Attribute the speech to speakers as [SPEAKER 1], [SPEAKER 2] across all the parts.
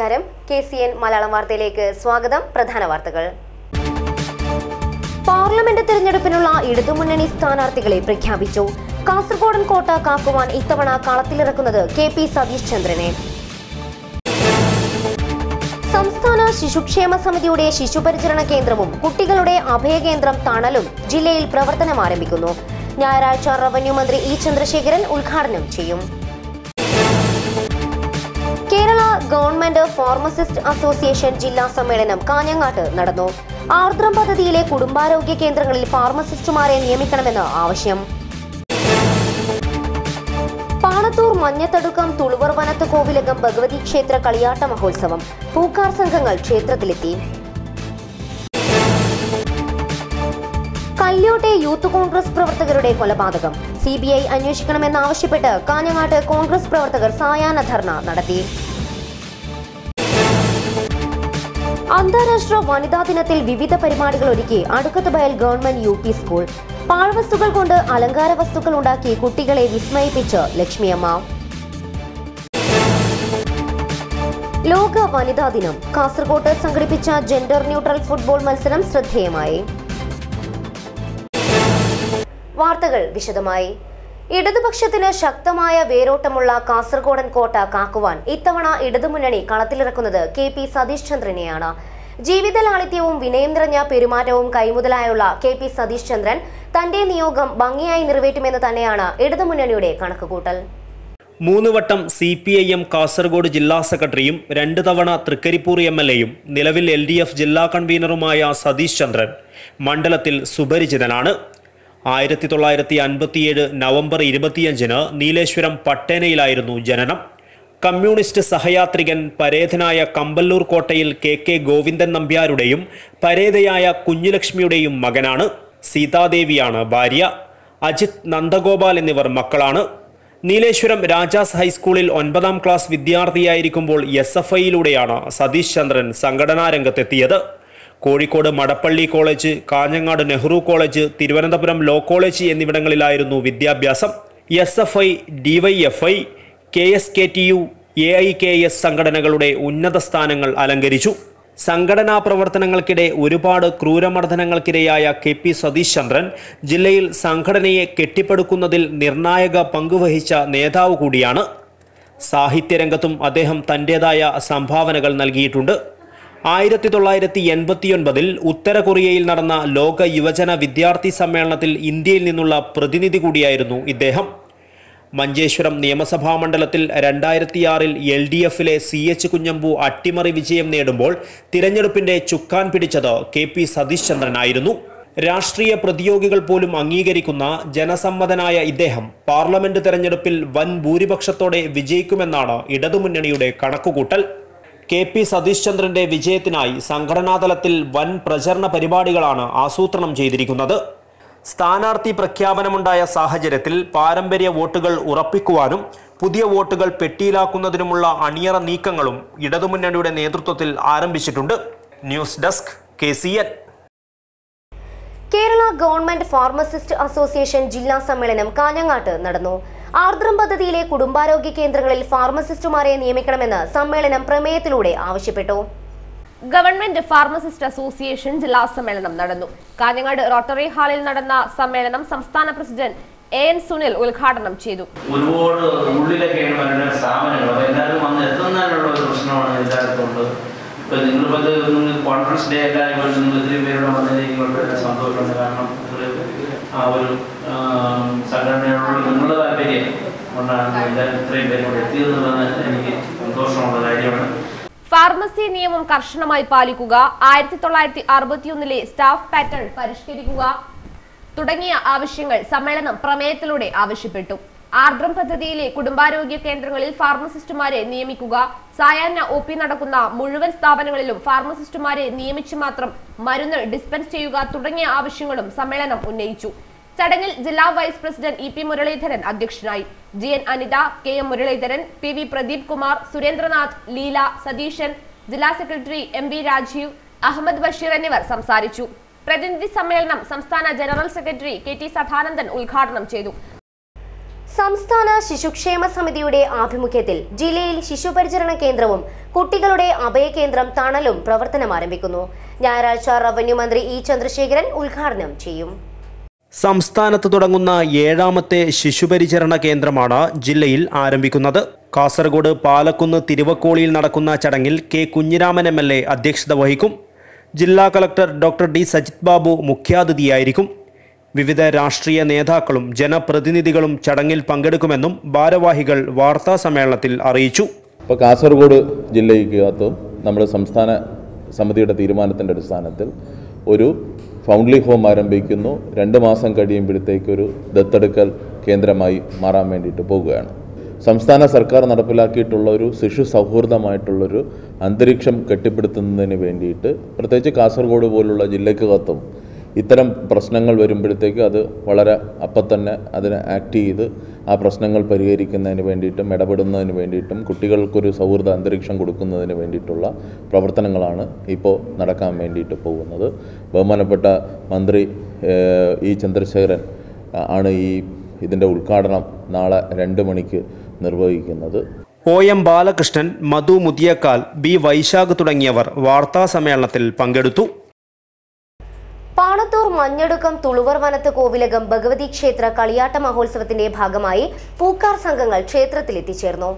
[SPEAKER 1] നമസ്കാരം. KCN മലയാളം വാർത്തയിലേക്ക് സ്വാഗതം. പ്രധാന വാർത്തകൾ. പാർലമെന്റ് തെരഞ്ഞെടുപ്പിനുള്ള ഇടതുമുന്നണി സ്ഥാനാർത്ഥികളെ പ്രഖ്യാപിച്ചു. കാസർഗോഡൻ കോട്ട കാക്കുവാൻ ഇത്തവണ കളത്തിലിറക്കുന്നത് KP സതീഷ് ചന്ദ്രനെ. സംസ്ഥാന ശിശുക്ഷേമ സമിതിയുടെ ശിശുപരിചരണ കേന്ദ്രവും കുട്ടികളുടെ അഭയകേന്ദ്രം തണലും ജില്ലയിൽ പ്രവർത്തനം ആരംഭിക്കുന്നു. ഞായറാഴ്ച റവന്യൂ മന്ത്രി E. ചന്ദ്രശേഖരൻ ഉദ്ഘാടനം ചെയ്യും. കേരള ഗവൺമെന്റ് ഫാർമസിസ്റ്റ് അസോസിയേഷൻ ജില്ലാ സമ്മേളനം കാഞ്ഞങ്ങാട്ട് നടന്നു. ആർദ്രം പദ്ധതിയിലെ കുടുംബാരോഗ്യ കേന്ദ്രങ്ങളിൽ ഫാർമസിസ്റ്റുമാരെ നിയമിക്കണമെന്ന് ആവശ്യം. പാണത്തൂർ മഞ്ഞത്തടുക്കം തുളുവർ വനത്ത് കോവിലകം ഭഗവതി ക്ഷേത്ര കളിയാട്ട മഹോത്സവം. പൂക്കാർ സംഘങ്ങൾ ക്ഷേത്രത്തിലെത്തി. കല്യോട്ടെ യൂത്ത് കോൺഗ്രസ് പ്രവർത്തകരുടെ കൊലപാതകം CBI അന്വേഷിക്കണമെന്നാവശ്യപ്പെട്ട് കാഞ്ഞങ്ങാട്ട് കോൺഗ്രസ് പ്രവർത്തകർ സായാഹ്ന ധർണ നടത്തി. അന്താരാഷ്ട്ര വനിതാ ദിനത്തിൽ വിവിധ പരിപാടികൾ ഒരുക്കി അടുക്കത്തുബയൽ ഗവൺമെന്റ് UP സ്കൂൾ. പാഴ്വസ്തുക്കൾ കൊണ്ട് അലങ്കാര വസ്തുക്കൾ ഉണ്ടാക്കി കുട്ടികളെ വിസ്മയിപ്പിച്ച് ലക്ഷ്മിയമ്മ. ലോക വനിതാ ദിനം. കാസർകോട്ട് സംഘടിപ്പിച്ച ജെൻഡർ ന്യൂട്രൽ ഫുട്ബോൾ മത്സരം ശ്രദ്ധേയമായി. വാർത്തകൾ വിശദമായി. ഇടതുപക്ഷത്തിന് ശക്തമായ വേരോട്ടമുള്ള കാസർഗോഡൻ കോട്ട കാക്കുവാൻ ഇത്തവണ ഇടതുമുന്നണി കളത്തിലിറക്കുന്നത് KP സതീഷ് ചന്ദ്രനെയാണ്. ജീവിത ലാളിത്യവും വിനയം നിറഞ്ഞ പെരുമാറ്റവും കൈമുതലായുള്ള KP സതീഷ് ചന്ദ്രൻ തന്റെ നിയോഗം ഭംഗിയായി നിറവേറ്റുമെന്ന് തന്നെയാണ് ഇടതുമുന്നണിയുടെ കണക്കുകൂട്ടൽ.
[SPEAKER 2] 3 വട്ടം CPIM കാസർഗോഡ് ജില്ലാ സെക്രട്ടറിയും 2 തവണ തൃക്കരിപ്പൂർ MLAയും നിലവിൽ LDF ജില്ലാ കൺവീനറുമായ സതീഷ് ചന്ദ്രൻ മണ്ഡലത്തിൽ സുപരിചിതനാണ്. 1957 നവംബർ 25 നീലേശ്വരം പട്ടേനയിലായിരുന്നു ജനനം. കമ്മ്യൂണിസ്റ്റ് സഹയാത്രികൻ പരേതനായ കമ്പല്ലൂർ കോട്ടയിൽ KK ഗോവിന്ദൻ നമ്പ്യാരുടെയും പരേതയായ കുഞ്ഞുലക്ഷ്മിയുടെയും മകനാണ്. സീതാദേവിയാണ് ഭാര്യ. അജിത്, നന്ദഗോപാൽ എന്നിവർ മക്കളാണ്. നീലേശ്വരം രാജാസ് ഹൈസ്കൂളിൽ 9ാം ക്ലാസ് വിദ്യാർത്ഥിയായിരിക്കുമ്പോൾ SFIയിലൂടെയാണ് സതീഷ് ചന്ദ്രൻ സംഘടനാ രംഗത്തെത്തിയത്. Kozhikode Madappally college, Kanhangad Nehru college, Thiruvananthapuram law college എന്നിവിടങ്ങളിലായിരുന്നു വിദ്യാഭ്യാസം. SFI, DYFI, KSKTU, AIKS സംഘടനകളുടെ ഉന്നത സ്ഥാനങ്ങൾ അലങ്കരിച്ചു. സംഘടനാ പ്രവർത്തനങ്ങൾക്കിടെ ഒരുപാട് ക്രൂരമർദ്ദനങ്ങൾക്കിരയായ KP സതീഷ് ചന്ദ്രൻ ജില്ലയിൽ സംഘടനയെ കെട്ടിപ്പടുക്കുന്നതിൽ നിർണായക പങ്കുവഹിച്ച നേതാവ് കൂടിയാണ്. സാഹിത്യരംഗത്തും അദ്ദേഹം തൻ്റെതായ സംഭാവനകൾ നൽകിയിട്ടുണ്ട്. 1989 ഉത്തര കൊറിയയിൽ നടന്ന ലോക യുവജന വിദ്യാർത്ഥി സമ്മേളനത്തിൽ ഇന്ത്യയിൽ നിന്നുള്ള പ്രതിനിധി കൂടിയായിരുന്നു ഇദ്ദേഹം. മഞ്ചേശ്വരം നിയമസഭാ മണ്ഡലത്തിൽ 2006 LDFിലെ CH കുഞ്ഞമ്പു അട്ടിമറി വിജയം നേടുമ്പോൾ തിരഞ്ഞെടുപ്പിന്റെ ചുക്കാൻ പിടിച്ചത് KP സതീഷ് ചന്ദ്രനായിരുന്നു. രാഷ്ട്രീയ പ്രതിയോഗികൾ പോലും അംഗീകരിക്കുന്ന ജനസമ്മതനായ ഇദ്ദേഹം പാർലമെന്റ് തെരഞ്ഞെടുപ്പിൽ വൻ ഭൂരിപക്ഷത്തോടെ വിജയിക്കുമെന്നാണ് ഇടതുമുന്നണിയുടെ കണക്കുകൂട്ടൽ. KP സതീഷ് ചന്ദ്രന്റെ വിജയത്തിനായി സംഘടനാതലത്തിൽ വൻ പ്രചരണ പരിപാടികളാണ് ആസൂത്രണം ചെയ്തിരിക്കുന്നത്. സ്ഥാനാർത്ഥി പ്രഖ്യാപനമുണ്ടായ സാഹചര്യത്തിൽ പാരമ്പര്യ വോട്ടുകൾ ഉറപ്പിക്കുവാനും പുതിയ വോട്ടുകൾ പെട്ടിയിലാക്കുന്നതിനുമുള്ള അണിയറ നീക്കങ്ങളും ഇടതുമുന്നണിയുടെ നേതൃത്വത്തിൽ ആരംഭിച്ചിട്ടുണ്ട്. News desk KCN.
[SPEAKER 1] Kerala government pharmacist association ജില്ലാ സമ്മേളനം കാഞ്ഞങ്ങാട്ട് നടന്നു. ആർദ്രം പദ്ധതിയിലെ കുടുംബാരോഗ്യ കേന്ദ്രങ്ങളിൽ ഫാർമസിസ്റ്റുമാരെ നിയമിക്കണമെന്ന് സമ്മേളനം പ്രമേയത്തിലൂടെ ആവശ്യപ്പെട്ടു.
[SPEAKER 3] ഗവൺമെന്റ് ഫാർമസിസ്റ്റ് അസോസിയേഷൻ ജില്ലാ സമ്മേളനം നടന്നു. കാഞ്ഞങ്ങാട് റോട്ടറി ഹാളിൽ നടന്ന സമ്മേളനം സംസ്ഥാന പ്രസിഡന്റ് AN സുനിൽ ഉദ്ഘാടനം ചെയ്തു.
[SPEAKER 4] ഒരുപാട് ഉള്ളിലൊക്കെയാണ് സ്ഥാപനങ്ങൾ എല്ലാവരും വന്ന് എത്തുന്നതിനുള്ള ഒരു പ്രശ്നമാണ് എല്ലായിടത്തുണ്ട്. ഇപ്പൊ നിങ്ങളിപ്പോൾ കോൺഫറൻസ് ഡേ എല്ലാവരും നിങ്ങൾ ഇത്രയും പേരുടെ വന്നതിലേക്ക് വളരെ സന്തോഷമുണ്ട്. കാരണം ആ ഒരു സംഘടനയോടുള്ള നിങ്ങളുടെ താല്പര്യം കൊണ്ടാണ് എല്ലാവരും ഇത്രയും പേര് കൂടെ എത്തിയതെന്നുള്ളത് എനിക്ക് സന്തോഷമുള്ള കാര്യമാണ്.
[SPEAKER 3] ഫാർമസി നിയമം കർശനമായി പാലിക്കുക, 1961 സ്റ്റാഫ് പാറ്റേൺ പരിഷ്കരിക്കുക തുടങ്ങിയ ആവശ്യങ്ങൾ സമ്മേളനം പ്രമേയത്തിലൂടെ ആവശ്യപ്പെട്ടു. ആർദ്രം പദ്ധതിയിലെ കുടുംബാരോഗ്യ കേന്ദ്രങ്ങളിൽ ഫാർമസിസ്റ്റുമാരെ നിയമിക്കുക, സായാഹ്ന OP നടക്കുന്ന മുഴുവൻ സ്ഥാപനങ്ങളിലും ഫാർമസിസ്റ്റുമാരെ നിയമിച്ച് മാത്രം മരുന്ന് ഡിസ്പെൻസ് ചെയ്യുക തുടങ്ങിയ ആവശ്യങ്ങളും സമ്മേളനം ഉന്നയിച്ചു. ചടങ്ങിൽ ജില്ലാ വൈസ് പ്രസിഡന്റ് EP മുരളീധരൻ അധ്യക്ഷനായി. GN Anitha, KM Muraleedharan, PV Pradeep Kumar, Surendranath, Leela, Satheesan, ജില്ലാ സെക്രട്ടറി MB രാജീവ്, അഹമ്മദ് ബഷീർ എന്നിവർ സംസാരിച്ചു. പ്രതിനിധി സമ്മേളനം സംസ്ഥാന ജനറൽ സെക്രട്ടറി KT സദാനന്ദൻ ഉദ്ഘാടനം ചെയ്തു.
[SPEAKER 1] സംസ്ഥാന ശിശുക്ഷേമ സമിതിയുടെ ആഭിമുഖ്യത്തിൽ ജില്ലയിൽ ശിശുപരിചരണ കേന്ദ്രവും കുട്ടികളുടെ അഭയകേന്ദ്രം തണലും പ്രവർത്തനം ആരംഭിക്കുന്നു. ഞായറാഴ്ച റവന്യൂ മന്ത്രി ഇ ചന്ദ്രശേഖരൻ ഉദ്ഘാടനം ചെയ്യും.
[SPEAKER 2] സംസ്ഥാനത്ത് തുടങ്ങുന്ന 7ാമത്തെ ശിശുപരിചരണ കേന്ദ്രമാണ് ജില്ലയിൽ ആരംഭിക്കുന്നത്. കാസർഗോഡ് പാലക്കുന്ന് തിരുവക്കോളിയിൽ നടക്കുന്ന ചടങ്ങിൽ കെ കുഞ്ഞിരാമൻ MLA അധ്യക്ഷത വഹിക്കും. ജില്ലാ collector doctor D Sajith Babu മുഖ്യാതിഥിയായിരിക്കും. വിവിധ രാഷ്ട്രീയ നേതാക്കളും ജനപ്രതിനിധികളും ചടങ്ങിൽ പങ്കെടുക്കുമെന്നും ഭാരവാഹികൾ വാർത്താ സമ്മേളനത്തിൽ അറിയിച്ചു.
[SPEAKER 5] ഇപ്പോൾ കാസർഗോഡ് ജില്ലയ്ക്കകത്തും നമ്മുടെ സംസ്ഥാന സമിതിയുടെ തീരുമാനത്തിൻ്റെ അടിസ്ഥാനത്തിൽ ഒരു ഫൗണ്ട്ലി ഹോം ആരംഭിക്കുന്നു. 2 മാസം കഴിയുമ്പോഴത്തേക്കൊരു ദത്തെടുക്കൽ കേന്ദ്രമായി മാറാൻ വേണ്ടിയിട്ട് പോകുകയാണ്. സംസ്ഥാന സർക്കാർ നടപ്പിലാക്കിയിട്ടുള്ള ഒരു ശിശു സൗഹൃദമായിട്ടുള്ളൊരു അന്തരീക്ഷം കെട്ടിപ്പടുത്തുന്നതിന് വേണ്ടിയിട്ട് പ്രത്യേകിച്ച് കാസർഗോഡ് പോലുള്ള ജില്ലയ്ക്കകത്തും ഇത്തരം പ്രശ്നങ്ങൾ വരുമ്പോഴത്തേക്ക് അത് വളരെ അപ്പം തന്നെ അതിനെ ആക്ട് ചെയ്ത് ആ പ്രശ്നങ്ങൾ പരിഹരിക്കുന്നതിന് വേണ്ടിയിട്ടും ഇടപെടുന്നതിന് വേണ്ടിയിട്ടും കുട്ടികൾക്കൊരു സൗഹൃദ അന്തരീക്ഷം കൊടുക്കുന്നതിന് വേണ്ടിയിട്ടുള്ള പ്രവർത്തനങ്ങളാണ് ഇപ്പോൾ നടക്കാൻ വേണ്ടിയിട്ട് പോകുന്നത്. ബഹുമാനപ്പെട്ട മന്ത്രി ഇ ചന്ദ്രശേഖരൻ ആണ് ഇതിൻ്റെ ഉദ്ഘാടനം നാളെ 2 മണിക്ക് നിർവഹിക്കുന്നത്.
[SPEAKER 2] OM ബാലകൃഷ്ണൻ, മധു മുതിയക്കാൽ, ബി വൈശാഖ് തുടങ്ങിയവർ വാർത്താ സമ്മേളനത്തിൽ പങ്കെടുത്തു.
[SPEAKER 1] പാണത്തൂർ മഞ്ഞടുക്കം തുളുവർ വനത്ത് കോവിലകം ഭഗവതി ക്ഷേത്ര കളിയാട്ട മഹോത്സവത്തിന്റെ ഭാഗമായി പൂക്കാർ സംഘങ്ങൾ ക്ഷേത്രത്തിൽ എത്തിച്ചേർന്നു.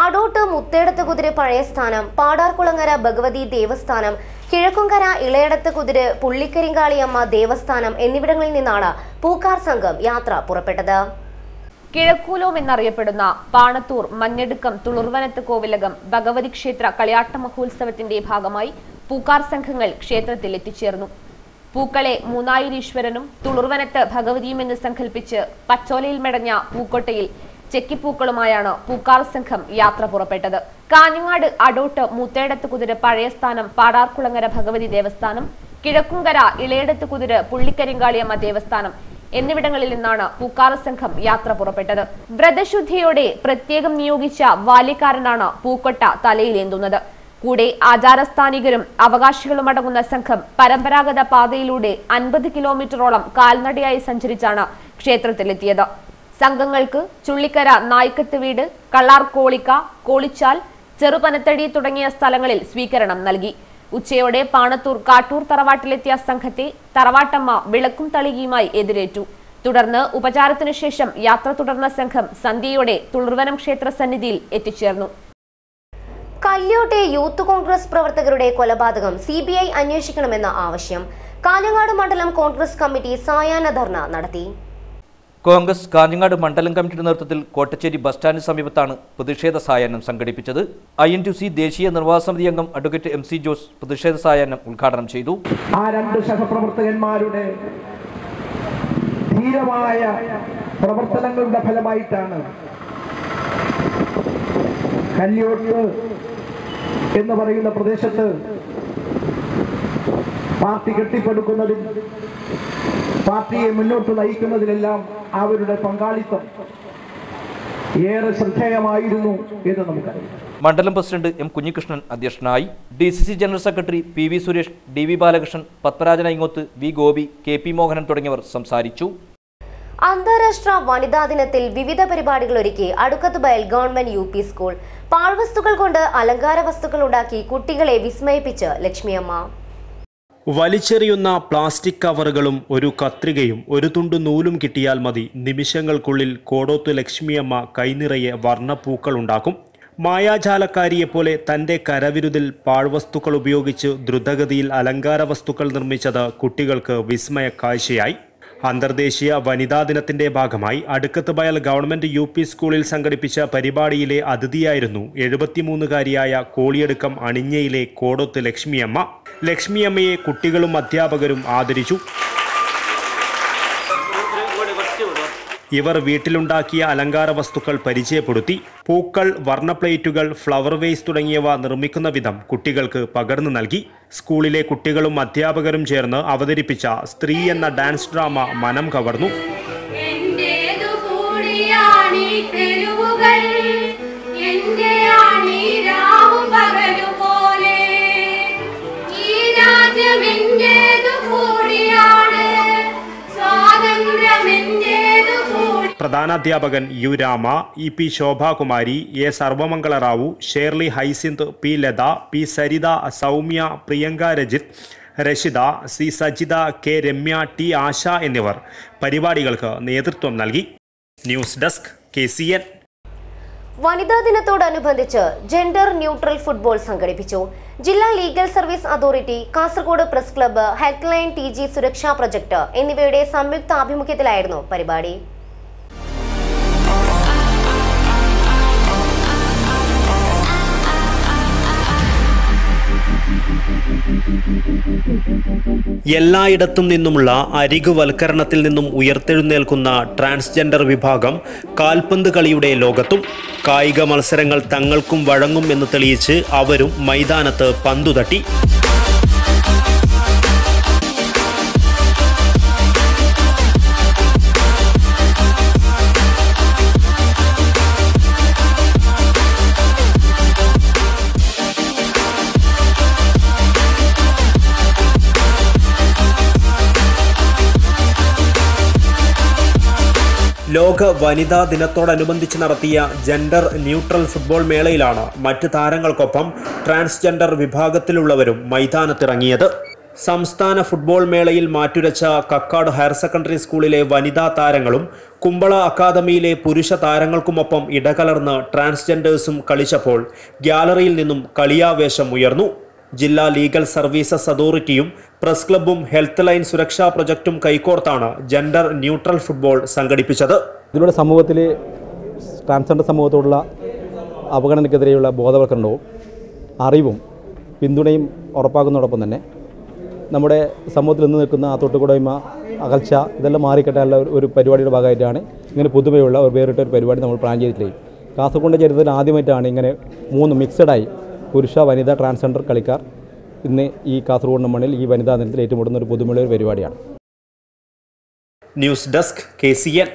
[SPEAKER 1] അടോട്ട് മുത്തേടത്ത് കുതിര് പഴയ സ്ഥാനം, പാടാർകുളങ്ങര ഭഗവതി ദേവസ്ഥാനം, കിഴക്കുംകര ഇളയടത്ത് കുതിര് പുള്ളിക്കരിങ്കാളിയമ്മ ദേവസ്ഥാനം എന്നിവിടങ്ങളിൽ നിന്നാണ് പൂക്കാർ സംഘം യാത്ര പുറപ്പെട്ടത്.
[SPEAKER 3] കിഴക്കൂലോം എന്നറിയപ്പെടുന്ന പാണത്തൂർ മഞ്ഞടുക്കം തുളുർവനത്ത് കോവിലകം ഭഗവതി ക്ഷേത്ര കളിയാട്ട മഹോത്സവത്തിന്റെ ഭാഗമായി പൂക്കാർ സംഘങ്ങൾ ക്ഷേത്രത്തിൽ എത്തിച്ചേർന്നു. പൂക്കളെ മൂന്നായിരീശ്വരനും തുളുർവനത്ത് ഭഗവതിയും എന്ന് സങ്കല്പിച്ച് പച്ചോലയിൽ മെടഞ്ഞ പൂക്കൊട്ടയിൽ ചെക്കിപ്പൂക്കളുമായാണ് പൂക്കാർ സംഘം യാത്ര പുറപ്പെട്ടത്. കാഞ്ഞങ്ങാട് അടോട്ട് മൂത്തേടത്ത് കുതിര് പഴയ സ്ഥാനം, പാടാർകുളങ്ങര ഭഗവതി ദേവസ്ഥാനം, കിഴക്കുംകര ഇളയടത്ത് കുതിര് പുള്ളിക്കരിങ്കാളിയമ്മ ദേവസ്ഥാനം എന്നിവിടങ്ങളിൽ നിന്നാണ് പൂക്കാർ സംഘം യാത്ര പുറപ്പെട്ടത്. വ്രതശുദ്ധിയോടെ പ്രത്യേകം നിയോഗിച്ച ബാല്യക്കാരനാണ് പൂക്കൊട്ട തലയിലേന്തുന്നത്. കൂടെ ആചാരസ്ഥാനികരും അവകാശികളും അടങ്ങുന്ന സംഘം പരമ്പരാഗത പാതയിലൂടെ 50 കിലോമീറ്ററോളം കാൽനടയായി സഞ്ചരിച്ചാണ് ക്ഷേത്രത്തിലെത്തിയത്. സംഘങ്ങൾക്ക് ചുള്ളിക്കര നായ്ക്കത്ത് വീട്, കള്ളാർ കോളിക്ക, കോളിച്ചാൽ, ചെറുപനത്തടി തുടങ്ങിയ സ്ഥലങ്ങളിൽ സ്വീകരണം നൽകി. ഉച്ചയോടെ പാണത്തൂർ കാട്ടൂർ തറവാട്ടിലെത്തിയ സംഘത്തെ തറവാട്ടമ്മ വിളക്കും തളികയുമായി എതിരേറ്റു. തുടർന്ന് ഉപചാരത്തിനു ശേഷം യാത്ര തുടർന്ന സംഘം സന്ധ്യയോടെ തുളുർവനം ക്ഷേത്ര സന്നിധിയിൽ എത്തിച്ചേർന്നു.
[SPEAKER 1] കല്യോട്ടെ യൂത്ത് കോൺഗ്രസ് പ്രവർത്തകരുടെ കൊലപാതകം CBI അന്വേഷിക്കണമെന്ന ആവശ്യം. കാഞ്ഞങ്ങാട് മണ്ഡലം കോൺഗ്രസ് കമ്മിറ്റി സായാഹ്ന ധർണ നടത്തി.
[SPEAKER 6] കോൺഗ്രസ് കാഞ്ഞങ്ങാട് മണ്ഡലം കമ്മിറ്റിയുടെ നേതൃത്വത്തിൽ കോട്ടച്ചേരി ബസ് സ്റ്റാൻഡിന് സമീപത്താണ് പ്രതിഷേധ സായാഹ്നം സംഘടിപ്പിച്ചത്. INTUC ദേശീയ നിർവാഹക സമിതി അംഗം അഡ്വക്കേറ്റ് MC ജോസ് പ്രതിഷേധ സായാഹ്നം ഉദ്ഘാടനം ചെയ്തു.
[SPEAKER 7] ആ 2 സഹപ്രവർത്തകന്മാരുടെ ധീരമായ പ്രവർത്തനങ്ങളുടെ ഫലമായിട്ടാണ് കല്യോട്ട് എന്ന് പറയുന്ന പ്രദേശത്ത് പാർട്ടി കെട്ടിപ്പടുക്കുന്നതിൽ, പാർട്ടിയെ മുന്നോട്ട് നയിക്കുന്നതിലെല്ലാം അവരുടെ പങ്കാളിത്തം ഏറെ ശ്രദ്ധേയമായിരുന്നു എന്ന് നമുക്കറിയാം.
[SPEAKER 6] മണ്ഡലം പ്രസിഡന്റ് M കുഞ്ഞികൃഷ്ണൻ അധ്യക്ഷനായി. DCC general secretary PV Suresh, DV Balakrishnan, Padmarajan Aingoth, V Gopi, KP Mohanan തുടങ്ങിയവർ സംസാരിച്ചു.
[SPEAKER 1] അന്താരാഷ്ട്ര വനിതാ ദിനത്തിൽ വിവിധ പരിപാടികൾ ഒരുക്കി അടുക്കത്തുബയൽ ഗവൺമെന്റ് UP സ്കൂൾ. പാഴ്വസ്തുക്കൾ കൊണ്ട് അലങ്കാര വസ്തുക്കൾ ഉണ്ടാക്കി കുട്ടികളെ വിസ്മയിപ്പിച്ച് ലക്ഷ്മിയമ്മ.
[SPEAKER 2] വലിച്ചെറിയുന്ന പ്ലാസ്റ്റിക് കവറുകളും ഒരു കത്രികയും ഒരു തുണ്ട് നൂലും കിട്ടിയാൽ മതി. നിമിഷങ്ങൾക്കുള്ളിൽ കോടോത്ത് ലക്ഷ്മിയമ്മ കൈനിറയെ വർണ്ണപ്പൂക്കൾ ഉണ്ടാക്കും. മായാജാലക്കാരിയെപ്പോലെ തൻ്റെ കരവിരുതിൽ പാഴ്വസ്തുക്കൾ ഉപയോഗിച്ച് ദ്രുതഗതിയിൽ അലങ്കാര വസ്തുക്കൾ നിർമ്മിച്ചത് കുട്ടികൾക്ക് വിസ്മയ കാഴ്ചയായി. അന്തർദേശീയ വനിതാ ദിനത്തിന്റെ ഭാഗമായി അടുക്കത്തുബയൽ ഗവൺമെന്റ് UP സ്കൂളിൽ സംഘടിപ്പിച്ച പരിപാടിയിലെ അതിഥിയായിരുന്നു 73-കാരിയായ കോളിയടുക്കം അണിഞ്ഞയിലെ കോടോത്ത് ലക്ഷ്മിയമ്മ. ലക്ഷ്മിയമ്മയെ കുട്ടികളും അധ്യാപകരും ആദരിച്ചു. ഇവർ വീട്ടിലുണ്ടാക്കിയ അലങ്കാര വസ്തുക്കൾ പരിചയപ്പെടുത്തി. പൂക്കൾ, വർണ്ണപ്ലേറ്റുകൾ, ഫ്ലവർ വേസ് തുടങ്ങിയവ നിർമ്മിക്കുന്ന വിധം കുട്ടികൾക്ക് പകർന്നു നൽകി. സ്കൂളിലെ കുട്ടികളും അധ്യാപകരും ചേർന്ന് അവതരിപ്പിച്ച സ്ത്രീ എന്ന ഡാൻസ് ഡ്രാമ മനം കവർന്നു. പ്രധാനാധ്യാപകൻ U Rama, E P Shobhakumari, A Sarvamangala Rao, Shirley Hyacinth, P Latha, P Saritha, Soumya, Priyanka Rajith, Rashitha, C Sajitha, K Ramya, T Asha എന്നിവർ പരിപാടികൾക്ക് നേതൃത്വം നൽകി. News desk KCN.
[SPEAKER 1] വനിതാ ദിനത്തോടനുബന്ധിച്ച് ജെൻഡർ ന്യൂട്രൽ ഫുട്ബോൾ സംഘടിപ്പിച്ചു. ജില്ലാ legal service authority, Kasaragod press club, health line TG സുരക്ഷാ പ്രൊജക്ട് എന്നിവയുടെ സംയുക്ത ആഭിമുഖ്യത്തിലായിരുന്നു പരിപാടി.
[SPEAKER 2] എല്ലായിടത്തും നിന്നുമുള്ള അരികുവൽക്കരണത്തിൽ നിന്നും ഉയർത്തെഴുന്നേൽക്കുന്ന ട്രാൻസ്ജെൻഡർ വിഭാഗം കാൽപന്ത് കളിയുടെ ലോകത്തും കായിക മത്സരങ്ങൾ തങ്ങൾക്കും വഴങ്ങും എന്ന് തെളിയിച്ച് അവരും മൈതാനത്ത് പന്തുതട്ടി. ലോക വനിതാ ദിനത്തോടനുബന്ധിച്ച് നടത്തിയ ജെൻഡർ ന്യൂട്രൽ ഫുട്ബോൾ മേളയിലാണ് മറ്റ് താരങ്ങൾക്കൊപ്പം ട്രാൻസ്ജെൻഡർ വിഭാഗത്തിലുള്ളവരും മൈതാനത്തിറങ്ങിയത്. സംസ്ഥാന ഫുട്ബോൾ മേളയിൽ മാറ്റുരച്ച കക്കാട് ഹയർ സെക്കൻഡറി സ്കൂളിലെ വനിതാ താരങ്ങളും കുമ്പള അക്കാദമിയിലെ പുരുഷ താരങ്ങൾക്കുമൊപ്പം ഇടകലർന്ന് ട്രാൻസ്ജെൻഡേഴ്സും കളിച്ചപ്പോൾ ഗ്യാലറിയിൽ നിന്നും കളിയാവേശം ഉയർന്നു. ജില്ലാ ലീഗൽ സർവീസസ് അതോറിറ്റിയും പ്രസ് ക്ലബ്ബും ഹെൽത്ത് ലൈൻ സുരക്ഷാ പ്രൊജക്റ്റും കൈകോർത്താണ് ജെൻഡർ ന്യൂട്രൽ ഫുട്ബോൾ സംഘടിപ്പിച്ചത്.
[SPEAKER 8] ഇതിലൂടെ സമൂഹത്തിൽ ട്രാൻസ്ജെൻഡർ സമൂഹത്തോടുള്ള അവഗണനയ്ക്കെതിരെയുള്ള ബോധവൽക്കരണവും അറിവും പിന്തുണയും ഉറപ്പാക്കുന്നതോടൊപ്പം തന്നെ നമ്മുടെ സമൂഹത്തിൽ നിന്ന് നിൽക്കുന്ന ആ തൊട്ടുകൂടായ്മ, അകൽച്ച ഇതെല്ലാം മാറിക്കിട്ടാനുള്ള ഒരു പരിപാടിയുടെ ഭാഗമായിട്ടാണ് ഇങ്ങനെ പുതുമയുള്ള ഒരു വേറിട്ട ഒരു പരിപാടി നമ്മൾ പ്ലാൻ ചെയ്തിട്ടില്ല. കാസർഗോഡിൻ്റെ ചരിത്രത്തിൽ ആദ്യമായിട്ടാണ് ഇങ്ങനെ 3 മിക്സഡായി പുരുഷ വനിതാ ട്രാൻസ്ജെൻഡർ കളിക്കാർ ഇന്ന് ഈ കാസർഗോഡ് മണ്ണിൽ ഈ വനിതാ ദിനത്തിൽ ഏറ്റുമുട്ടുന്ന ഒരു പുതുമയുള്ള ഒരു പരിപാടിയാണ്.
[SPEAKER 2] News desk KCN.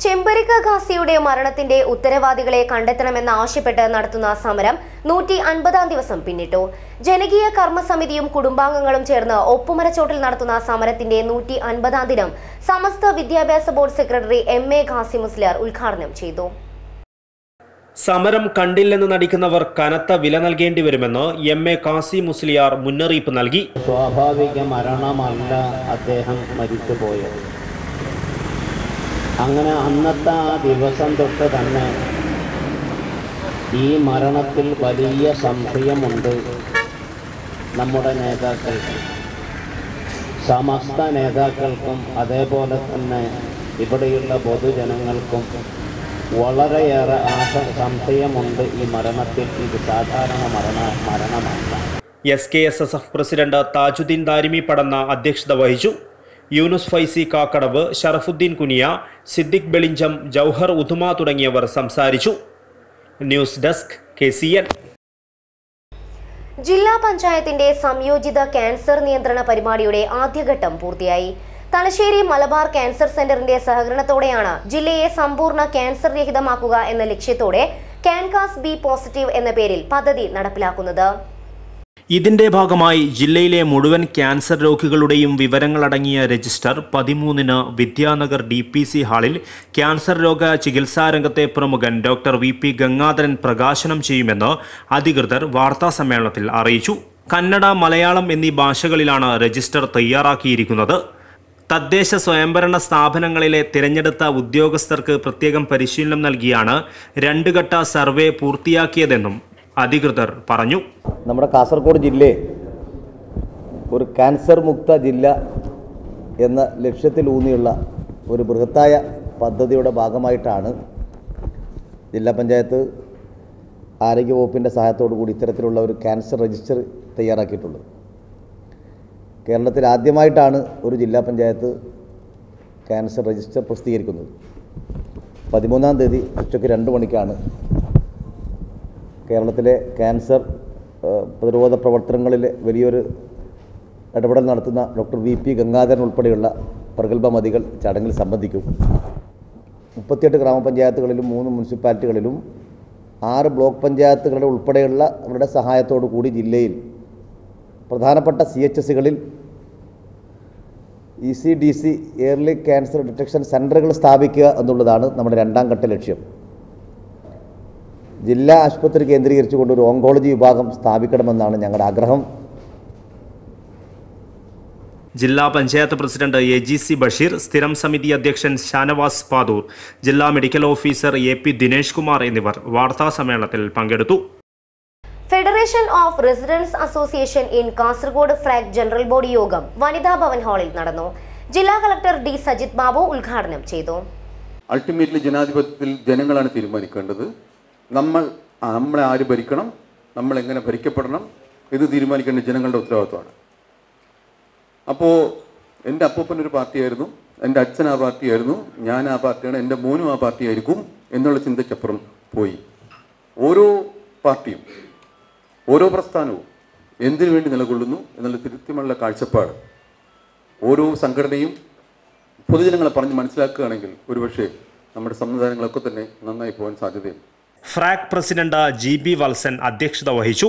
[SPEAKER 1] ചെമ്പരിക്ക ഖാസിയുടെ മരണത്തിന്റെ ഉത്തരവാദികളെ കണ്ടെത്തണമെന്നാവശ്യപ്പെട്ട് നടത്തുന്ന സമരം 150-ാം ദിവസം പിന്നിട്ടു. ജനകീയ കർമ്മസമിതിയും കുടുംബാംഗങ്ങളും ചേർന്ന് ഒപ്പുമരച്ചോട്ടിൽ നടത്തുന്ന സമരത്തിന്റെ 150-ാം ദിനം Samastha Vidyabhyasa board secretary MA Khasi Musliyar ഉദ്ഘാടനം ചെയ്തു.
[SPEAKER 2] സമരം കണ്ടില്ലെന്ന് നടിക്കുന്നവർ കനത്ത വില നൽകേണ്ടി വരുമെന്ന് MA ഖാസി മുസ്ലിയാർ മുന്നറിയിപ്പ് നൽകി.
[SPEAKER 9] സ്വാഭാവിക മരണമല്ല അദ്ദേഹം മരിച്ചുപോയത്. അങ്ങനെ അന്നത്തെ ആ ദിവസം തൊട്ട് തന്നെ ഈ മരണത്തിൽ വലിയ സംശയമുണ്ട് നമ്മുടെ നേതാക്കൾക്ക്, സമസ്ത നേതാക്കൾക്കും അതേപോലെ തന്നെ ഇവിടെയുള്ള പൊതുജനങ്ങൾക്കും വളരെയേറെ സംശയമുണ്ട് ഈ മരണത്തിൽ. ഇത് സാധാരണ മരണമല്ല.
[SPEAKER 2] SKSSF പ്രസിഡന്റ് താജുദ്ദീൻ ദാരിമി പടന്ന അധ്യക്ഷത വഹിച്ചു. യൂനുസ് ഫൈസി കാക്കടവ്, ഷറഫുദ്ദീൻ കുനിയ, സിദ്ദിഖ് ബെളിഞ്ചം, ജൗഹർ ഉദുമ തുടങ്ങിയവർ സംസാരിച്ചു. News desk KCN.
[SPEAKER 1] ജില്ലാ പഞ്ചായത്തിന്റെ സംയോജിത ക്യാൻസർ നിയന്ത്രണ പരിപാടിയുടെ ആദ്യഘട്ടം പൂർത്തിയായി. തലശ്ശേരി മലബാർ ക്യാൻസർ സെന്ററിന്റെ സഹകരണത്തോടെയാണ് ജില്ലയെ സമ്പൂർണ്ണ ക്യാൻസർ രഹിതമാക്കുക എന്ന ലക്ഷ്യത്തോടെ ക്യാൻകാസ് ബി പോസിറ്റീവ് എന്ന പേരിൽ പദ്ധതി നടപ്പിലാക്കുന്നത്.
[SPEAKER 2] ഇതിന്റെ ഭാഗമായി ജില്ലയിലെ മുഴുവൻ ക്യാൻസർ രോഗികളുടെയും വിവരങ്ങളടങ്ങിയ രജിസ്റ്റർ 13-ന് വിദ്യാനഗർ DPC ഹാളിൽ ക്യാൻസർ രോഗ ചികിത്സാ രംഗത്തെ പ്രമുഖൻ ഡോക്ടർ VP ഗംഗാധരൻ പ്രകാശനം ചെയ്യുമെന്ന് അധികൃതർ വാർത്താസമ്മേളനത്തിൽ അറിയിച്ചു. കന്നഡ, മലയാളം എന്നീ ഭാഷകളിലാണ് രജിസ്റ്റർ തയ്യാറാക്കിയിരിക്കുന്നത്. തദ്ദേശ സ്വയംഭരണ സ്ഥാപനങ്ങളിലെ തിരഞ്ഞെടുത്ത ഉദ്യോഗസ്ഥർക്ക് പ്രത്യേകം പരിശീലനം നൽകിയാണ് 2 ഘട്ട സർവേ പൂർത്തിയാക്കിയതെന്നും അധികൃതർ പറഞ്ഞു.
[SPEAKER 10] നമ്മുടെ കാസർഗോഡ് ജില്ലയെ ഒരു ക്യാൻസർ മുക്ത ജില്ല എന്ന ലക്ഷ്യത്തിലൂന്നിയുള്ള ഒരു ബൃഹത്തായ പദ്ധതിയുടെ ഭാഗമായിട്ടാണ് ജില്ലാ പഞ്ചായത്ത് ആരോഗ്യവകുപ്പിൻ്റെ സഹായത്തോടു കൂടി ഇത്തരത്തിലുള്ള ഒരു ക്യാൻസർ രജിസ്റ്റർ തയ്യാറാക്കിയിട്ടുള്ളത്. കേരളത്തിൽ ആദ്യമായിട്ടാണ് ഒരു ജില്ലാ പഞ്ചായത്ത് ക്യാൻസർ രജിസ്റ്റർ പ്രസിദ്ധീകരിക്കുന്നത്. 13-ാം തീയതി ഉച്ചയ്ക്ക് 2 മണിക്കാണ് കേരളത്തിലെ ക്യാൻസർ പ്രതിരോധ പ്രവർത്തനങ്ങളിൽ വലിയൊരു ഇടപെടൽ നടത്തുന്ന ഡോക്ടർ VP ഗംഗാധരൻ ഉൾപ്പെടെയുള്ള പ്രഗത്ഭമതികൾ ചടങ്ങിൽ സംബന്ധിക്കും. 38 ഗ്രാമപഞ്ചായത്തുകളിലും 3 മുനിസിപ്പാലിറ്റികളിലും 6 ബ്ലോക്ക് പഞ്ചായത്തുകളുടെ ഉൾപ്പെടെയുള്ള അവരുടെ സഹായത്തോടു കൂടി ജില്ലയിൽ പ്രധാനപ്പെട്ട CHSകളിൽ ECDC ഏർലി ക്യാൻസർ ഡിറ്റക്ഷൻ സെൻ്ററുകൾ സ്ഥാപിക്കുക എന്നുള്ളതാണ് നമ്മുടെ രണ്ടാം ഘട്ട ലക്ഷ്യം. ജില്ലാ ആശുപത്രി കേന്ദ്രീകരിച്ചുകൊണ്ട് ഒരു ഓങ്കോളജി വിഭാഗം സ്ഥാപിക്കണമെന്നാണ് ഞങ്ങളുടെ ആഗ്രഹം.
[SPEAKER 2] ജില്ലാ പഞ്ചായത്ത് പ്രസിഡന്റ് AGC ബഷീർ, സ്ഥിരം സമിതി അധ്യക്ഷൻ ഷാനവാസ് പാദൂർ, ജില്ലാ medical officer AP Dinesh Kumar എന്നിവർ വാർത്താ സമ്മേളനത്തിൽ പങ്കെടുത്തു.
[SPEAKER 1] Federation of residence association in Kasaragod FRAG general body യോഗം വനിതാ ഭവൻ ഹാളിൽ നടന്നു. ജില്ലാ കളക്ടർ D. സജിത് ബാബു ഉദ്ഘാടനം ചെയ്തു.
[SPEAKER 11] അൾട്ടിമേറ്റ്ലി ജനാധിപത്യത്തിൽ ജനങ്ങളാണ് തീരുമാനിക്കേണ്ടത്. നമ്മളെ ആര് ഭരിക്കണം, നമ്മൾ എങ്ങനെ ഭരിക്കപ്പെടണം ഇത് തീരുമാനിക്കേണ്ട ജനങ്ങളുടെ ഉത്തരവാദിത്വമാണ്. അപ്പോൾ എൻ്റെ അപ്പൂപ്പനൊരു പാർട്ടിയായിരുന്നു, എൻ്റെ അച്ഛൻ ആ പാർട്ടിയായിരുന്നു, ഞാൻ ആ പാർട്ടിയാണ്, എൻ്റെ മോനും ആ പാർട്ടിയായിരിക്കും എന്നുള്ള ചിന്തയ്ക്കപ്പുറം പോയി ഓരോ പാർട്ടിയും ഓരോ പ്രസ്ഥാനവും എന്തിനു വേണ്ടി നിലകൊള്ളുന്നു എന്നുള്ള കൃത്യമുള്ള കാഴ്ചപ്പാട് ഓരോ സംഘടനയും പൊതുജനങ്ങളെ പറഞ്ഞ് മനസ്സിലാക്കുകയാണെങ്കിൽ ഒരുപക്ഷെ നമ്മുടെ സംവിധാനങ്ങളൊക്കെ തന്നെ നന്നായി പോകാൻ സാധ്യതയുണ്ട്.
[SPEAKER 2] ഫ്രാക് പ്രസിഡന്റ് GB വത്സൻ അധ്യക്ഷത വഹിച്ചു.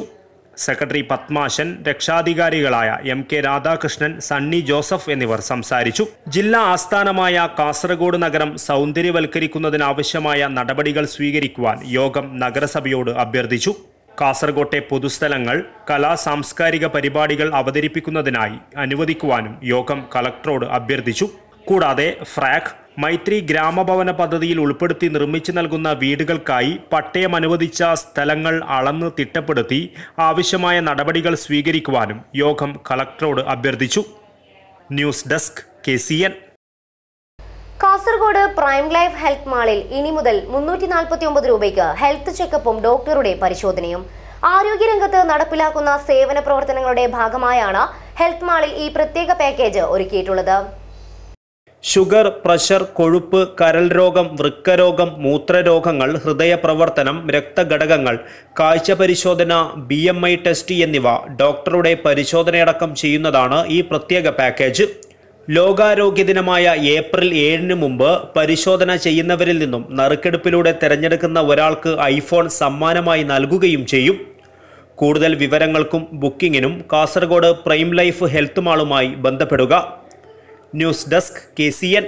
[SPEAKER 2] സെക്രട്ടറി പത്മാശൻ, രക്ഷാധികാരികളായ MK രാധാകൃഷ്ണൻ, സണ്ണി ജോസഫ് എന്നിവർ സംസാരിച്ചു. ജില്ലാ ആസ്ഥാനമായ കാസർഗോഡ് നഗരം സൗന്ദര്യവൽക്കരിക്കുന്നതിനാവശ്യമായ നടപടികൾ സ്വീകരിക്കുവാൻ യോഗം നഗരസഭയോട് അഭ്യർത്ഥിച്ചു. കാസർഗോട്ടെ പൊതുസ്ഥലങ്ങൾ സാംസ്കാരിക പരിപാടികൾ അവതരിപ്പിക്കുന്നതിനായി അനുവദിക്കുവാനും യോഗം കളക്ടറോട് അഭ്യർത്ഥിച്ചു. കൂടാതെ ഫ്രാക് മൈത്രി ഗ്രാമഭവന പദ്ധതിയിൽ ഉൾപ്പെടുത്തി നിർമ്മിച്ചു നൽകുന്ന വീടുകൾക്കായി പട്ടയം അനുവദിച്ച സ്ഥലങ്ങൾ അളന്ന് തിട്ടപ്പെടുത്തി ആവശ്യമായ നടപടികൾ സ്വീകരിക്കുവാനും യോഗം കളക്ടറോട് അഭ്യർത്ഥിച്ചു. News desk KCN.
[SPEAKER 1] Kasaragod prime life health മാളിൽ ഇനി മുതൽ 349 രൂപയ്ക്ക് ഹെൽത്ത് ചെക്കപ്പും ഡോക്ടറുടെ പരിശോധനയും. ആരോഗ്യരംഗത്ത് നടപ്പിലാക്കുന്ന സേവന പ്രവർത്തനങ്ങളുടെ ഭാഗമായാണ് ഹെൽത്ത് മാളിൽ ഈ പ്രത്യേക പാക്കേജ് ഒരുക്കിയിട്ടുള്ളത്.
[SPEAKER 2] ഷുഗർ, പ്രഷർ, കൊഴുപ്പ്, കരൾ രോഗം, വൃക്കരോഗം, മൂത്രരോഗങ്ങൾ, ഹൃദയപ്രവർത്തനം, രക്തഘടകങ്ങൾ, കാഴ്ച പരിശോധന, BMI ടെസ്റ്റ് എന്നിവ ഡോക്ടറുടെ പരിശോധനയടക്കം ചെയ്യുന്നതാണ് ഈ പ്രത്യേക പാക്കേജ്. ലോകാരോഗ്യ ദിനമായ ഏപ്രിൽ 7 മുമ്പ് പരിശോധന ചെയ്യുന്നവരിൽ നിന്നും നറുക്കെടുപ്പിലൂടെ തിരഞ്ഞെടുക്കുന്ന ഒരാൾക്ക് iPhone സമ്മാനമായി നൽകുകയും ചെയ്യും. കൂടുതൽ വിവരങ്ങൾക്കും ബുക്കിങ്ങിനും കാസർഗോഡ് പ്രൈം ലൈഫ് ഹെൽത്ത് മാളുമായി ബന്ധപ്പെടുക. News desk KCN.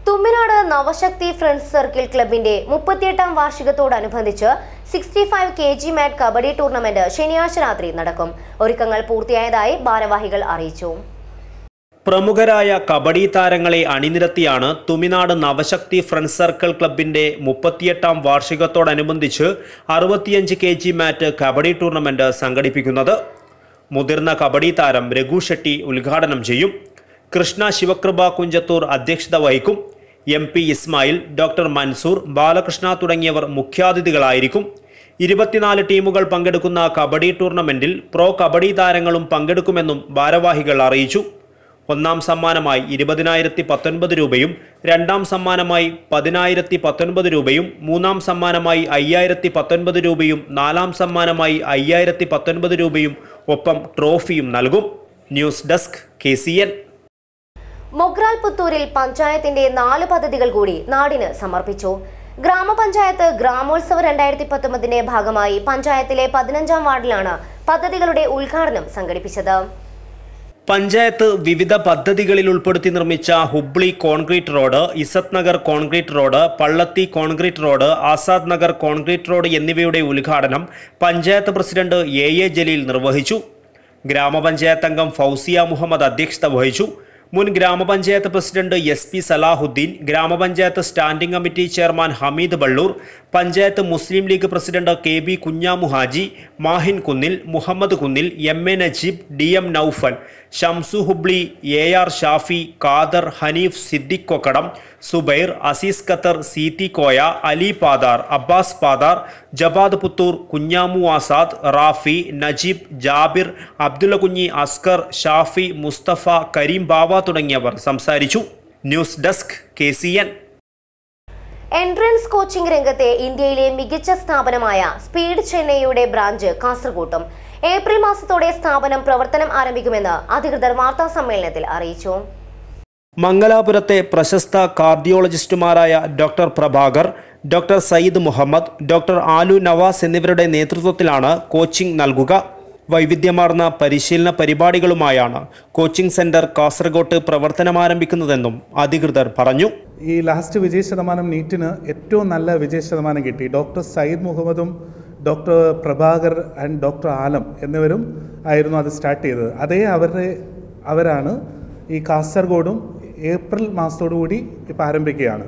[SPEAKER 1] Thumminad Navashakthi friends circle ക്ലബിന്റെ 38ാം വാർഷികത്തോടനുബന്ധിച്ച് 65 kg മാറ്റ് കബഡി ടൂർണമെന്റ് ശനിയാഴ്ച രാത്രി നടക്കും. ഒരുക്കങ്ങൾ പൂർത്തിയായതായി ഭാരവാഹികൾ അറിയിച്ചു.
[SPEAKER 2] പ്രമുഖരായ കബഡി താരങ്ങളെ അണിനിരത്തിയാണ് തുമിനാട് നവശക്തി ഫ്രണ്ട്സ് സർക്കിൾ ക്ലബിന്റെ 38ാം വാർഷികത്തോടനുബന്ധിച്ച് 65 kg മാറ്റ് കബഡി ടൂർണമെന്റ് സംഘടിപ്പിക്കുന്നത്. മുതിർന്ന കബഡി താരം രഘു ഷെട്ടി ഉദ്ഘാടനം ചെയ്യും. കൃഷ്ണ ശിവകൃപ കുഞ്ചത്തൂർ അധ്യക്ഷത വഹിക്കും. MP ഇസ്മായിൽ, ഡോക്ടർ മൻസൂർ, ബാലകൃഷ്ണ തുടങ്ങിയവർ മുഖ്യാതിഥികളായിരിക്കും. 24 ടീമുകൾ പങ്കെടുക്കുന്ന കബഡി ടൂർണമെന്റിൽ പ്രോ കബഡി താരങ്ങളും പങ്കെടുക്കുമെന്നും ഭാരവാഹികൾ അറിയിച്ചു. ഒന്നാം സമ്മാനമായി 20,019 രൂപയും, രണ്ടാം സമ്മാനമായി 10,019 രൂപയും, മൂന്നാം സമ്മാനമായി 5,019 രൂപയും, നാലാം സമ്മാനമായി 5,019 രൂപയും ഒപ്പം ട്രോഫിയും നൽകും. News desk KCN.
[SPEAKER 1] മൊഗ്രാൽ പുത്തൂരിൽ പഞ്ചായത്തിന്റെ 4 പദ്ധതികൾ കൂടി നാടിന് സമർപ്പിച്ചു. ഗ്രാമപഞ്ചായത്ത് ഗ്രാമോത്സവ 2019ന്റെ ഭാഗമായി പഞ്ചായത്തിലെ 15ാം വാർഡിലാണ് പദ്ധതികളുടെ ഉദ്ഘാടനം സംഘടിപ്പിച്ചത്.
[SPEAKER 2] പഞ്ചായത്ത് വിവിധ പദ്ധതികളിൽ ഉൾപ്പെടുത്തി നിർമ്മിച്ച Hubli concrete road, Izzath Nagar concrete road, Pallathi concrete road, Azad Nagar concrete road എന്നിവയുടെ ഉദ്ഘാടനം പഞ്ചായത്ത് പ്രസിഡന്റ് AA ജലീൽ നിർവഹിച്ചു. ഗ്രാമപഞ്ചായത്ത് അംഗം ഫൗസിയ മുഹമ്മദ് അധ്യക്ഷത വഹിച്ചു. മുൻ ഗ്രാമപഞ്ചായത്ത് president SP Salahuddin, grama panchayat standing committee chairman Hameed Ballur, panchayat Muslim League president KB Kunhamuhaji, Mahin Kunnil, Muhammad Kunnil, MA Najeeb, DM Noufal, Shamsu Hubli, AR Shafi, Khader, Haneef, Siddique Kokkadam, Zubair, Azeez Qatar, CT Koya, Ali Padar, Abbas Padar, Jabad Puthur, Kunhamu Azad, Rafi, Najeeb, Jabir, Abdulla Kunhi, Askar, Shafi, Musthafa, Kareem Bava തുടങ്ങിയവർ സംസാരിച്ചു. News desk KCN.
[SPEAKER 1] Entrance coaching രംഗത്തെ ഇന്ത്യയിലെ മികച്ച സ്ഥാപനമായ സ്പീഡ് ചെന്നൈയുടെ ബ്രാഞ്ച് കാസർഗോട്ടും ഏപ്രിൽ മാസത്തോടെ സ്ഥാപനം പ്രവർത്തനം ആരംഭിക്കുമെന്ന് അധികൃതർ വാർത്താ സമ്മേളനത്തിൽ അറിയിച്ചു.
[SPEAKER 2] മംഗലാപുരത്തെ പ്രശസ്ത കാർഡിയോളജിസ്റ്റുമാരായ doctor Prabhakar, doctor Sayyid Muhammad, doctor Alu Nawaz എന്നിവരുടെ നേതൃത്വത്തിലാണ് കോച്ചിംഗ് നൽകുക. വൈവിധ്യമാർന്ന പരിശീലന പരിപാടികളുമായാണ് കോച്ചിംഗ് സെന്റർ കാസർഗോട്ട് പ്രവർത്തനമാരംഭിക്കുന്നതെന്നും അധികൃതർ പറഞ്ഞു.
[SPEAKER 12] ഈ ലാസ്റ്റ് വിജയ ശതമാനം നീറ്റിന് ഏറ്റവും നല്ല വിജയ ശതമാനം കിട്ടി. ഡോക്ടർ സയ്യിദ് മുഹമ്മദും ഡോക്ടർ പ്രഭാകർ ആൻഡ് ഡോക്ടർ ആലം എന്നിവരും ആയിരുന്നു അത് സ്റ്റാർട്ട് ചെയ്തത്. അതേ അവരാണ് ഈ കാസർഗോഡും ഏപ്രിൽ മാസത്തോടുകൂടി ഇപ്പോൾ ആരംഭിക്കുകയാണ്.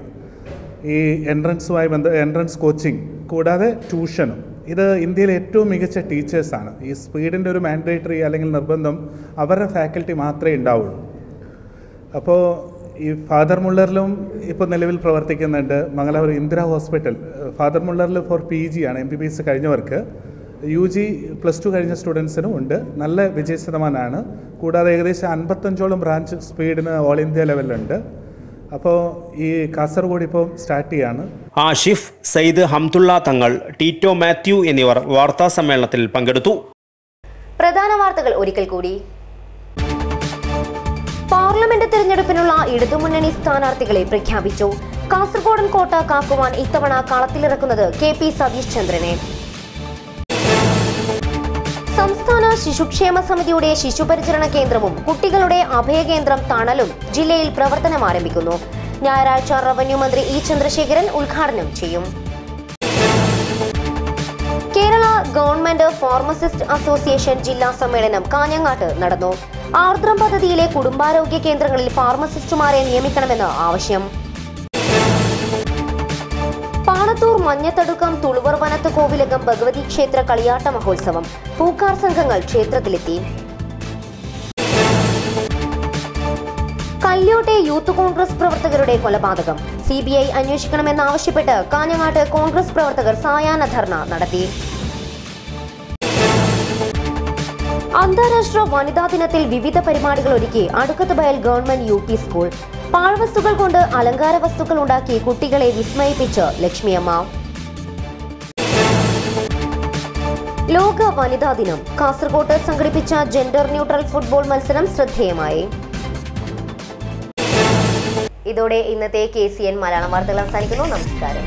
[SPEAKER 12] ഈ എൻട്രൻസ് കോച്ചിങ് കൂടാതെ ട്യൂഷനും. ഇത് ഇന്ത്യയിലെ ഏറ്റവും മികച്ച ടീച്ചേഴ്സാണ്. ഈ സ്പീഡിൻ്റെ ഒരു മാൻഡേറ്ററി അല്ലെങ്കിൽ നിർബന്ധം അവരുടെ ഫാക്കൽറ്റി മാത്രമേ ഉണ്ടാവുള്ളൂ. അപ്പോൾ ഈ ഫാദർ മുള്ളറിലും ഇപ്പോൾ നിലവിൽ പ്രവർത്തിക്കുന്നുണ്ട്. മംഗലാപുരം ഇന്ദിര ഹോസ്പിറ്റൽ ഫാദർ മുള്ളറിൽ ഫോർ PG ആണ്. MBBS കഴിഞ്ഞവർക്ക്, UG +2 കഴിഞ്ഞ സ്റ്റുഡൻസിനും ഉണ്ട്. നല്ല വിജയ ശതമാനമാണ്. കൂടാതെ ഏകദേശം 55ഓളം ബ്രാഞ്ച് സ്പീഡിന് ഓൾ ഇന്ത്യ ലെവലിലുണ്ട്. അപ്പോൾ ഈ കാസർഗോഡ് ഇപ്പോൾ സ്റ്റാർട്ട് ചെയ്യാണ്.
[SPEAKER 2] ആഷിഫ്, സയ്യിദ് ഹംദുള്ള തങ്ങൾ, ടീറ്റോ മാത്യു എന്നിവർ വാർത്താ സമ്മേളനത്തിൽ പങ്കെടുത്തു.
[SPEAKER 1] പ്രധാന വാർത്തകൾ ഒരിക്കൽ കൂടി. പാർലമെന്റ് തെരഞ്ഞെടുപ്പിനുള്ള ഇടതുമുന്നണി സ്ഥാനാർത്ഥികളെ പ്രഖ്യാപിച്ചു. കാസർഗോഡൻ കോട്ട കാക്കുവാൻ ഇത്തവണ കളത്തിലിറക്കുന്നത് KP സതീഷ് ചന്ദ്രനെ. സംസ്ഥാന ശിശുക്ഷേമ സമിതിയുടെ ശിശുപരിചരണ കേന്ദ്രവും കുട്ടികളുടെ അഭയകേന്ദ്രം തണലും ജില്ലയിൽ പ്രവർത്തനം ആരംഭിക്കുന്നു. ഞായറാഴ്ച റവന്യൂ മന്ത്രി E ചന്ദ്രശേഖരൻ ഉദ്ഘാടനം ചെയ്യും. കേരള ഗവൺമെന്റ് ഫാർമസിസ്റ്റ് അസോസിയേഷൻ ജില്ലാ സമ്മേളനം കാഞ്ഞങ്ങാട്ട് നടന്നു. ആർദ്രം പദ്ധതിയിലെ കുടുംബാരോഗ്യ കേന്ദ്രങ്ങളിൽ ഫാർമസിസ്റ്റുമാരെ നിയമിക്കണമെന്ന് ആവശ്യം. പാണത്തൂർ മഞ്ഞത്തടുക്കം തുളുവർ വനത്ത് കോവിലകം ഭഗവതി ക്ഷേത്ര കളിയാട്ട മഹോത്സവം. പൂക്കാർ സംഘങ്ങൾ ക്ഷേത്രത്തിലെത്തി. കല്യോട്ടെ യൂത്ത് കോൺഗ്രസ് പ്രവർത്തകരുടെ കൊലപാതകം CBI അന്വേഷിക്കണമെന്നാവശ്യപ്പെട്ട് കാഞ്ഞങ്ങാട്ട് കോൺഗ്രസ് പ്രവർത്തകർ സായാഹ്ന ധർണ നടത്തി. അന്താരാഷ്ട്ര വനിതാ ദിനത്തിൽ വിവിധ പരിപാടികൾ ഒരുക്കി അടുക്കത്ത് ബയൽ ഗവൺമെന്റ് UP സ്കൂൾ. പാഴ്വസ്തുക്കൾ കൊണ്ട് അലങ്കാര വസ്തുക്കൾ ഉണ്ടാക്കി കുട്ടികളെ വിസ്മയിപ്പിച്ച് ലക്ഷ്മിയമ്മ. ലോക വനിതാ ദിനം. കാസർഗോട്ട് സംഘടിപ്പിച്ച ജെൻഡർ ന്യൂട്രൽ ഫുട്ബോൾ മത്സരം ശ്രദ്ധേയമായി. ഇതോടെ ഇന്നത്തെ KCN മലയാളം വാർത്തകൾ അവസാനിക്കുന്നു. നമസ്കാരം.